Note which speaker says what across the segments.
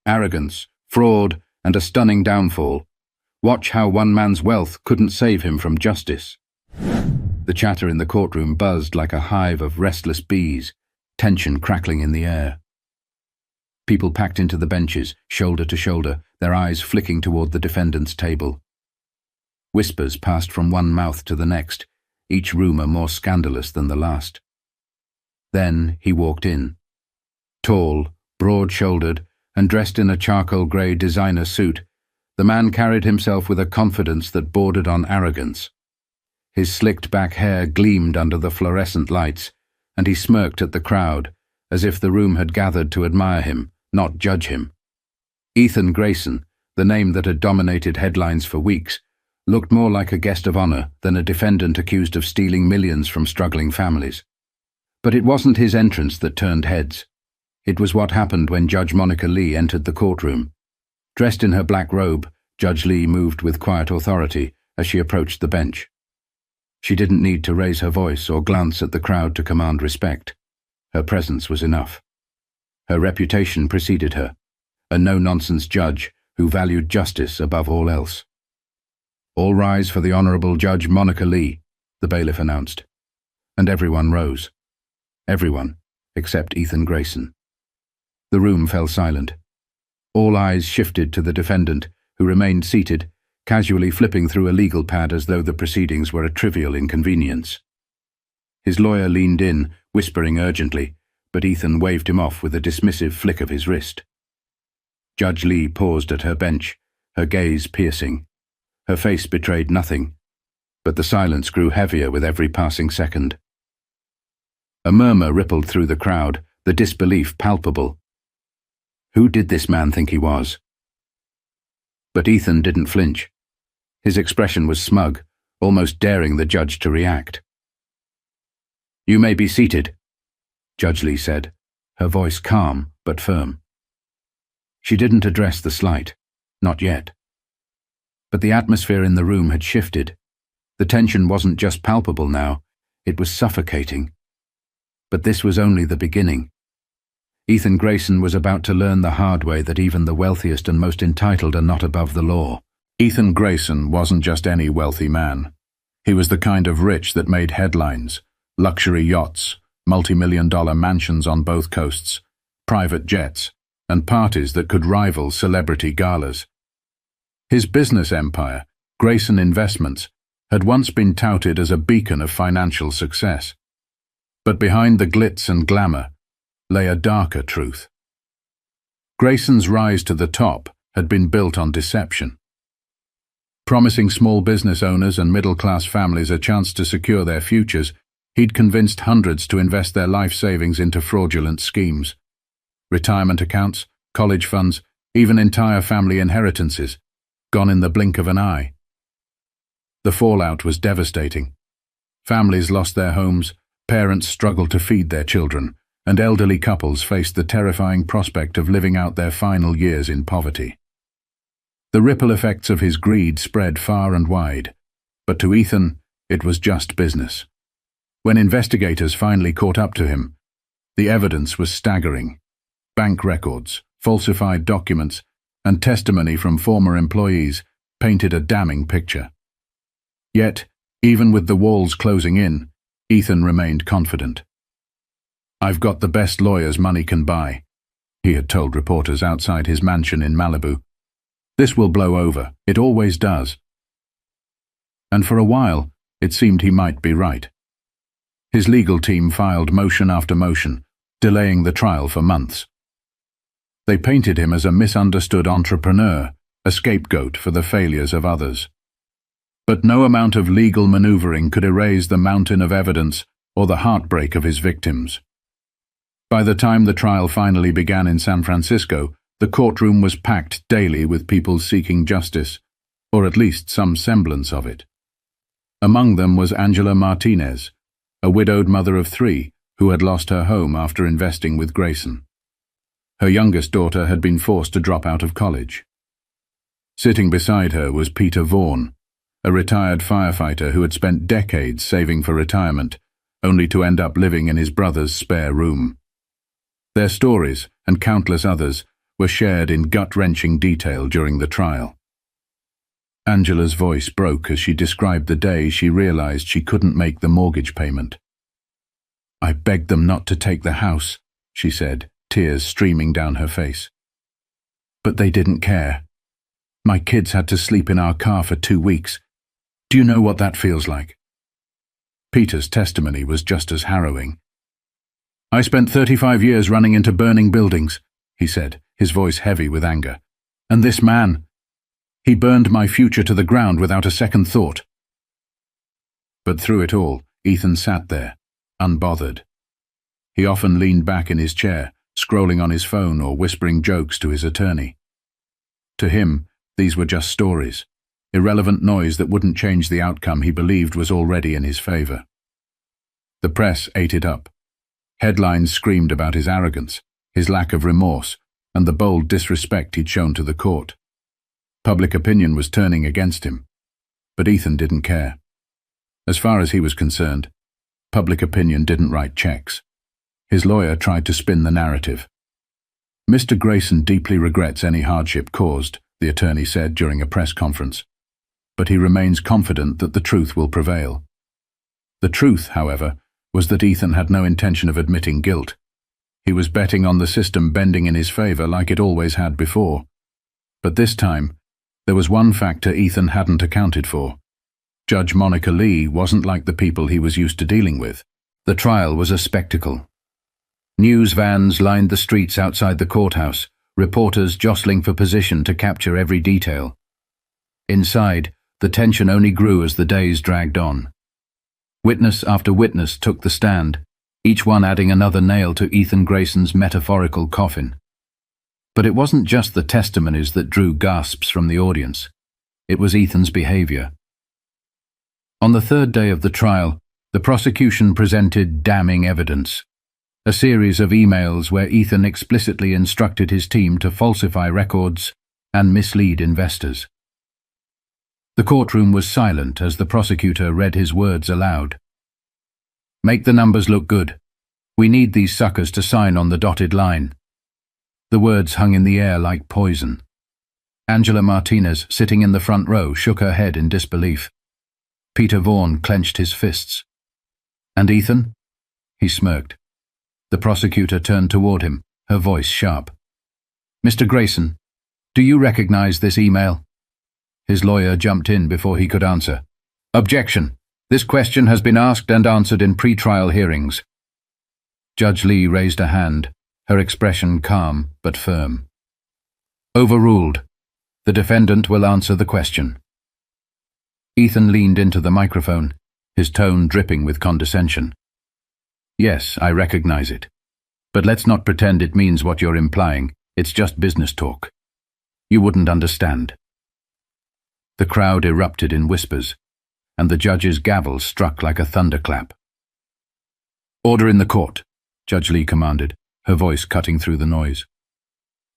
Speaker 1: arrogance, fraud, and a stunning downfall. Watch how one man's wealth couldn't save him from justice. The chatter in the courtroom buzzed like a hive of restless bees, tension crackling in the air. People packed into the benches, shoulder to shoulder, their eyes flicking toward the defendant's table. Whispers passed from one mouth to the next, each rumor more scandalous than the last. Then he walked in. Tall, broad-shouldered, and dressed in a charcoal-grey designer suit, the man carried himself with a confidence that bordered on arrogance. His slicked-back hair gleamed under the fluorescent lights, and he smirked at the crowd, as if the room had gathered to admire him, not judge him. Ethan Grayson, the name that had dominated headlines for weeks, looked more like a guest of honor than a defendant accused of stealing millions from struggling families. But it wasn't his entrance that turned heads. It was what happened when Judge Monica Lee entered the courtroom. Dressed in her black robe, Judge Lee moved with quiet authority as she approached the bench. She didn't need to raise her voice or glance at the crowd to command respect. Her presence was enough. Her reputation preceded her, a no-nonsense judge who valued justice above all else. "All rise for the Honorable Judge Monica Lee," the bailiff announced. And everyone rose. Everyone, except Ethan Grayson. The room fell silent. All eyes shifted to the defendant, who remained seated, casually flipping through a legal pad as though the proceedings were a trivial inconvenience. His lawyer leaned in, whispering urgently, but Ethan waved him off with a dismissive flick of his wrist. Judge Lee paused at her bench, her gaze piercing. Her face betrayed nothing, but the silence grew heavier with every passing second. A murmur rippled through the crowd, the disbelief palpable. Who did this man think he was? But Ethan didn't flinch. His expression was smug, almost daring the judge to react. "You may be seated," Judge Lee said, her voice calm but firm. She didn't address the slight, not yet. But the atmosphere in the room had shifted. The tension wasn't just palpable now, it was suffocating. But this was only the beginning. Ethan Grayson was about to learn the hard way that even the wealthiest and most entitled are not above the law. Ethan Grayson wasn't just any wealthy man. He was the kind of rich that made headlines, luxury yachts, multi-million-dollar mansions on both coasts, private jets, and parties that could rival celebrity galas. His business empire, Grayson Investments, had once been touted as a beacon of financial success. But behind the glitz and glamour lay a darker truth. Grayson's rise to the top had been built on deception. Promising small business owners and middle-class families a chance to secure their futures, he'd convinced hundreds to invest their life savings into fraudulent schemes. Retirement accounts, college funds, even entire family inheritances, gone in the blink of an eye. The fallout was devastating. Families lost their homes, parents struggled to feed their children, and elderly couples faced the terrifying prospect of living out their final years in poverty. The ripple effects of his greed spread far and wide, but to Ethan, it was just business. When investigators finally caught up to him, the evidence was staggering. Bank records, falsified documents, and testimony from former employees painted a damning picture. Yet, even with the walls closing in, Ethan remained confident. "I've got the best lawyers money can buy," he had told reporters outside his mansion in Malibu. "This will blow over, it always does." And for a while, it seemed he might be right. His legal team filed motion after motion, delaying the trial for months. They painted him as a misunderstood entrepreneur, a scapegoat for the failures of others. But no amount of legal maneuvering could erase the mountain of evidence or the heartbreak of his victims. By the time the trial finally began in San Francisco, the courtroom was packed daily with people seeking justice, or at least some semblance of it. Among them was Angela Martinez, a widowed mother of 3 who had lost her home after investing with Grayson. Her youngest daughter had been forced to drop out of college. Sitting beside her was Peter Vaughan, a retired firefighter who had spent decades saving for retirement, only to end up living in his brother's spare room. Their stories, and countless others, were shared in gut-wrenching detail during the trial. Angela's voice broke as she described the day she realized she couldn't make the mortgage payment. "I begged them not to take the house," she said, tears streaming down her face. "But they didn't care. My kids had to sleep in our car for 2 weeks. Do you know what that feels like?" Peter's testimony was just as harrowing. "I spent 35 years running into burning buildings," he said, his voice heavy with anger. "And this man, he burned my future to the ground without a second thought." But through it all, Ethan sat there, unbothered. He often leaned back in his chair, scrolling on his phone or whispering jokes to his attorney. To him, these were just stories, irrelevant noise that wouldn't change the outcome he believed was already in his favor. The press ate it up. Headlines screamed about his arrogance, his lack of remorse, and the bold disrespect he'd shown to the court. Public opinion was turning against him, but Ethan didn't care. As far as he was concerned, public opinion didn't write checks. His lawyer tried to spin the narrative. "Mr. Grayson deeply regrets any hardship caused," the attorney said during a press conference, "but he remains confident that the truth will prevail." The truth, however, was that Ethan had no intention of admitting guilt. He was betting on the system bending in his favor like it always had before. But this time, there was one factor Ethan hadn't accounted for. Judge Monica Lee wasn't like the people he was used to dealing with. The trial was a spectacle. News vans lined the streets outside the courthouse, reporters jostling for position to capture every detail. Inside, the tension only grew as the days dragged on. Witness after witness took the stand, each one adding another nail to Ethan Grayson's metaphorical coffin. But it wasn't just the testimonies that drew gasps from the audience. It was Ethan's behavior. On the third day of the trial, the prosecution presented damning evidence. A series of emails where Ethan explicitly instructed his team to falsify records and mislead investors. The courtroom was silent as the prosecutor read his words aloud. "Make the numbers look good. We need these suckers to sign on the dotted line." The words hung in the air like poison. Angela Martinez, sitting in the front row, shook her head in disbelief. Peter Vaughan clenched his fists. "And Ethan?" He smirked. The prosecutor turned toward him, her voice sharp. "Mr. Grayson, do you recognize this email?" His lawyer jumped in before he could answer. "Objection. This question has been asked and answered in pre-trial hearings." Judge Lee raised a hand, her expression calm but firm. "Overruled. The defendant will answer the question." Ethan leaned into the microphone, his tone dripping with condescension. "Yes, I recognize it. But let's not pretend it means what you're implying. It's just business talk. You wouldn't understand." The crowd erupted in whispers, and the judge's gavel struck like a thunderclap. "Order in the court," Judge Lee commanded, her voice cutting through the noise.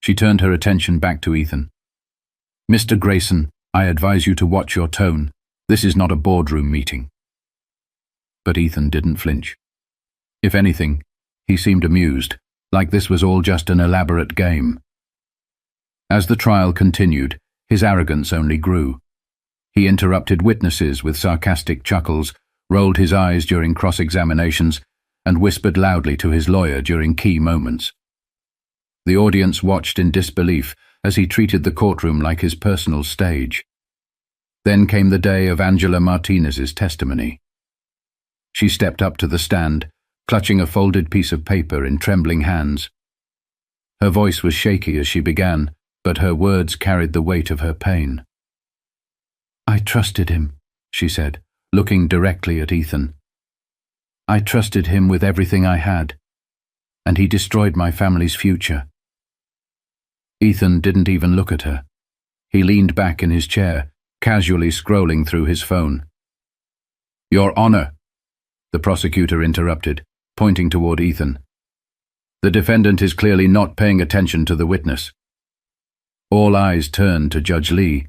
Speaker 1: She turned her attention back to Ethan. "Mr. Grayson, I advise you to watch your tone. This is not a boardroom meeting." But Ethan didn't flinch. If anything, he seemed amused, like this was all just an elaborate game. As the trial continued, his arrogance only grew. He interrupted witnesses with sarcastic chuckles, rolled his eyes during cross-examinations, and whispered loudly to his lawyer during key moments. The audience watched in disbelief as he treated the courtroom like his personal stage. Then came the day of Angela Martinez's testimony. She stepped up to the stand, clutching a folded piece of paper in trembling hands. Her voice was shaky as she began, but her words carried the weight of her pain. "I trusted him," she said, looking directly at Ethan. "I trusted him with everything I had, and he destroyed my family's future." Ethan didn't even look at her. He leaned back in his chair, casually scrolling through his phone. "Your Honor," the prosecutor interrupted, pointing toward Ethan. "The defendant is clearly not paying attention to the witness." All eyes turned to Judge Lee.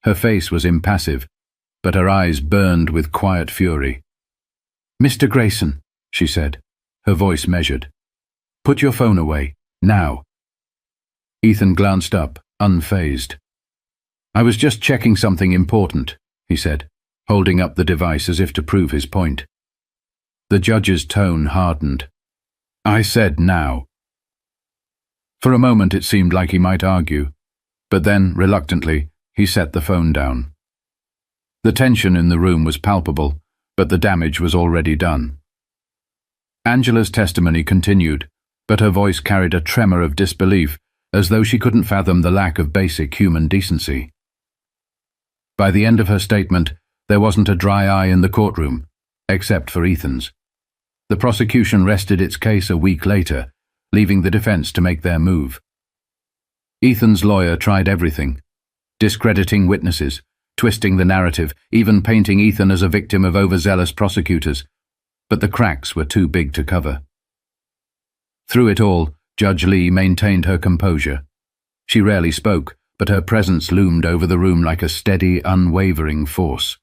Speaker 1: Her face was impassive, but her eyes burned with quiet fury. "Mr. Grayson," she said, her voice measured. "Put your phone away, now." Ethan glanced up, unfazed. "I was just checking something important," he said, holding up the device as if to prove his point. The judge's tone hardened. "I said now." For a moment it seemed like he might argue, but then, reluctantly, he set the phone down. The tension in the room was palpable, but the damage was already done. Angela's testimony continued, but her voice carried a tremor of disbelief, as though she couldn't fathom the lack of basic human decency. By the end of her statement, there wasn't a dry eye in the courtroom, except for Ethan's. The prosecution rested its case a week later, leaving the defense to make their move. Ethan's lawyer tried everything, discrediting witnesses, twisting the narrative, even painting Ethan as a victim of overzealous prosecutors, but the cracks were too big to cover. Through it all, Judge Lee maintained her composure. She rarely spoke, but her presence loomed over the room like a steady, unwavering force.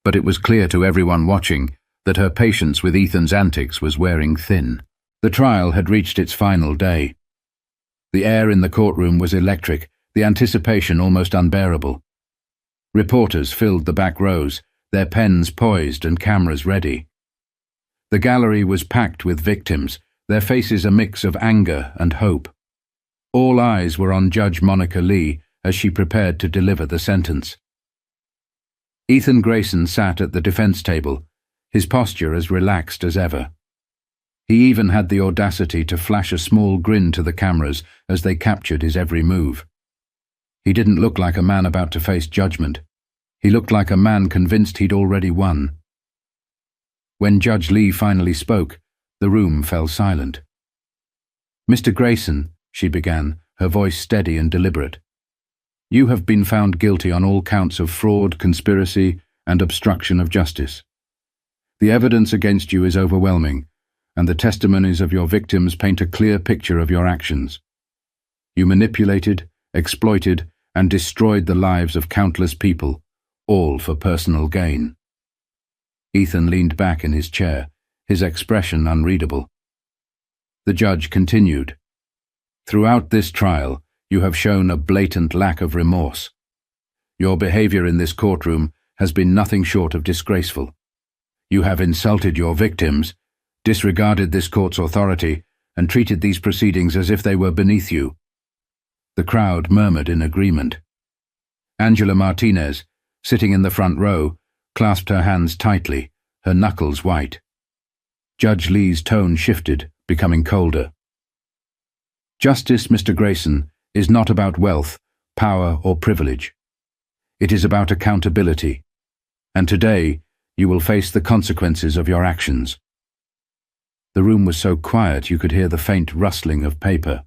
Speaker 1: But it was clear to everyone watching that her patience with Ethan's antics was wearing thin. The trial had reached its final day. The air in the courtroom was electric, the anticipation almost unbearable. Reporters filled the back rows, their pens poised and cameras ready. The gallery was packed with victims, their faces a mix of anger and hope. All eyes were on Judge Monica Lee as she prepared to deliver the sentence. Ethan Grayson sat at the defense table, his posture as relaxed as ever. He even had the audacity to flash a small grin to the cameras as they captured his every move. He didn't look like a man about to face judgment. He looked like a man convinced he'd already won. When Judge Lee finally spoke, the room fell silent. "Mr. Grayson," she began, her voice steady and deliberate, "you have been found guilty on all counts of fraud, conspiracy, and obstruction of justice. The evidence against you is overwhelming, and the testimonies of your victims paint a clear picture of your actions. You manipulated, exploited, and destroyed the lives of countless people, all for personal gain." Ethan leaned back in his chair, his expression unreadable. The judge continued, "Throughout this trial, you have shown a blatant lack of remorse. Your behavior in this courtroom has been nothing short of disgraceful. You have insulted your victims, disregarded this court's authority, and treated these proceedings as if they were beneath you." The crowd murmured in agreement. Angela Martinez, sitting in the front row, clasped her hands tightly, her knuckles white. Judge Lee's tone shifted, becoming colder. "Justice, Mr. Grayson, is not about wealth, power, or privilege. It is about accountability. And today, you will face the consequences of your actions." The room was so quiet you could hear the faint rustling of paper.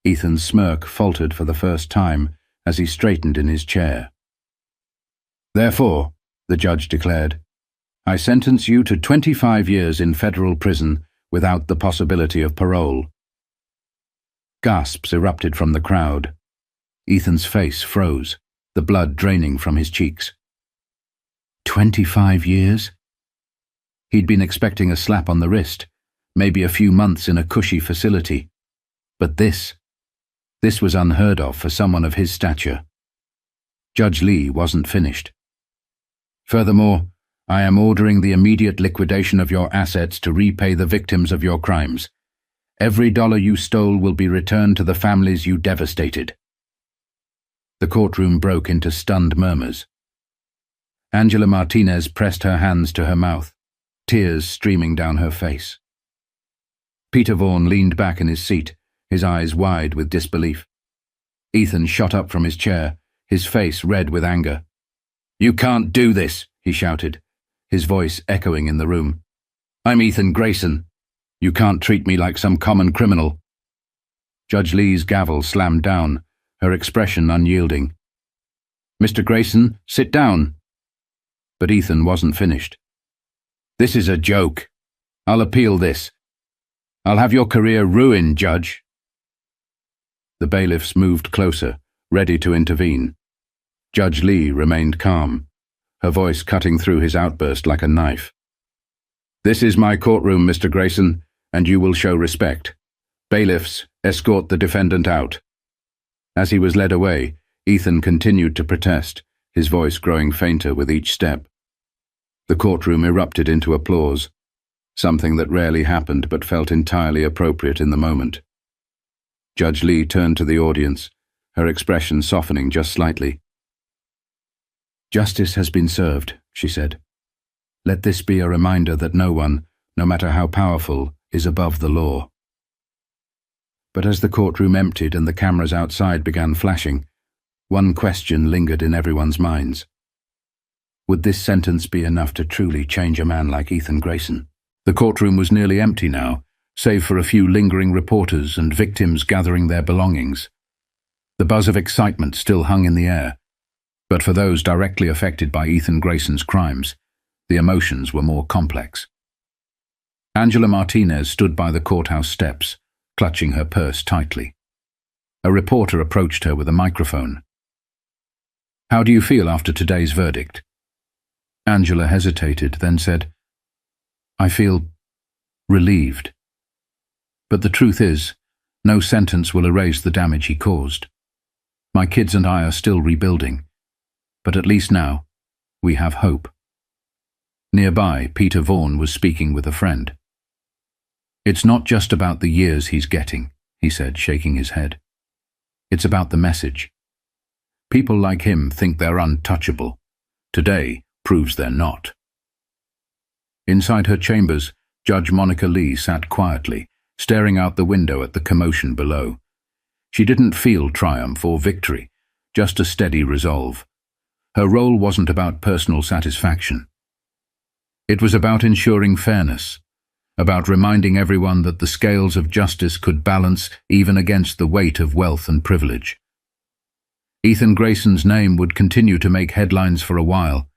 Speaker 1: Ethan's smirk faltered for the first time as he straightened in his chair. "Therefore," the judge declared, "I sentence you to 25 years in federal prison without the possibility of parole." Gasps erupted from the crowd. Ethan's face froze, the blood draining from his cheeks. 25 years? He'd been expecting a slap on the wrist, maybe a few months in a cushy facility. But this was unheard of for someone of his stature. Judge Lee wasn't finished. "Furthermore, I am ordering the immediate liquidation of your assets to repay the victims of your crimes. Every dollar you stole will be returned to the families you devastated." The courtroom broke into stunned murmurs. Angela Martinez pressed her hands to her mouth, tears streaming down her face. Peter Vaughan leaned back in his seat, his eyes wide with disbelief. Ethan shot up from his chair, his face red with anger. "You can't do this," he shouted, his voice echoing in the room. "I'm Ethan Grayson. You can't treat me like some common criminal." Judge Lee's gavel slammed down, her expression unyielding. "Mr. Grayson, sit down." But Ethan wasn't finished. "This is a joke. I'll appeal this. I'll have your career ruined, Judge." The bailiffs moved closer, ready to intervene. Judge Lee remained calm, her voice cutting through his outburst like a knife. "This is my courtroom, Mr. Grayson, and you will show respect. Bailiffs, escort the defendant out." As he was led away, Ethan continued to protest, his voice growing fainter with each step. The courtroom erupted into applause, something that rarely happened but felt entirely appropriate in the moment. Judge Lee turned to the audience, her expression softening just slightly. "Justice has been served," she said. "Let this be a reminder that no one, no matter how powerful, is above the law." But as the courtroom emptied and the cameras outside began flashing, one question lingered in everyone's minds. Would this sentence be enough to truly change a man like Ethan Grayson? The courtroom was nearly empty now, save for a few lingering reporters and victims gathering their belongings. The buzz of excitement still hung in the air, but for those directly affected by Ethan Grayson's crimes, the emotions were more complex. Angela Martinez stood by the courthouse steps, clutching her purse tightly. A reporter approached her with a microphone. "How do you feel after today's verdict?" Angela hesitated, then said, "I feel relieved. But the truth is, no sentence will erase the damage he caused. My kids and I are still rebuilding, but at least now, we have hope." Nearby, Peter Vaughan was speaking with a friend. "It's not just about the years he's getting," he said, shaking his head. "It's about the message. People like him think they're untouchable. Today proves they're not." Inside her chambers, Judge Monica Lee sat quietly, staring out the window at the commotion below. She didn't feel triumph or victory, just a steady resolve. Her role wasn't about personal satisfaction. It was about ensuring fairness, about reminding everyone that the scales of justice could balance even against the weight of wealth and privilege. Ethan Grayson's name would continue to make headlines for a while,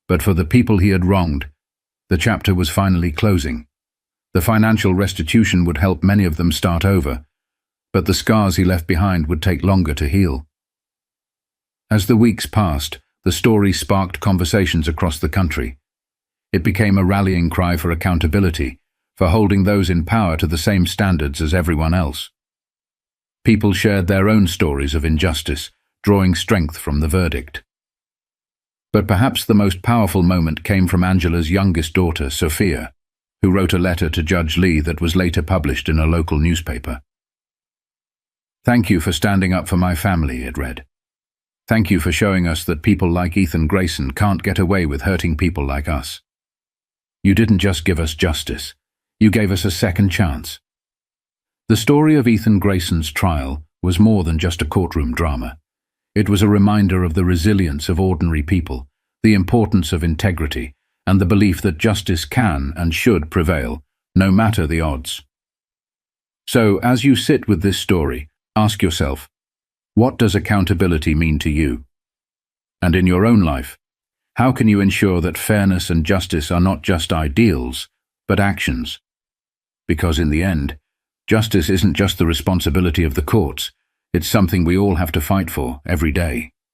Speaker 1: but for the people he had wronged, the chapter was finally closing. The financial restitution would help many of them start over, but the scars he left behind would take longer to heal. As the weeks passed, the story sparked conversations across the country. It became a rallying cry for accountability, for holding those in power to the same standards as everyone else. People shared their own stories of injustice, drawing strength from the verdict. But perhaps the most powerful moment came from Angela's youngest daughter, Sophia, who wrote a letter to Judge Lee that was later published in a local newspaper. "Thank you for standing up for my family," it read. "Thank you for showing us that people like Ethan Grayson can't get away with hurting people like us. You didn't just give us justice, you gave us a second chance." The story of Ethan Grayson's trial was more than just a courtroom drama. It was a reminder of the resilience of ordinary people, the importance of integrity, and the belief that justice can and should prevail, no matter the odds. So, as you sit with this story, ask yourself, what does accountability mean to you? And in your own life, how can you ensure that fairness and justice are not just ideals, but actions? Because in the end, justice isn't just the responsibility of the courts, it's something we all have to fight for every day.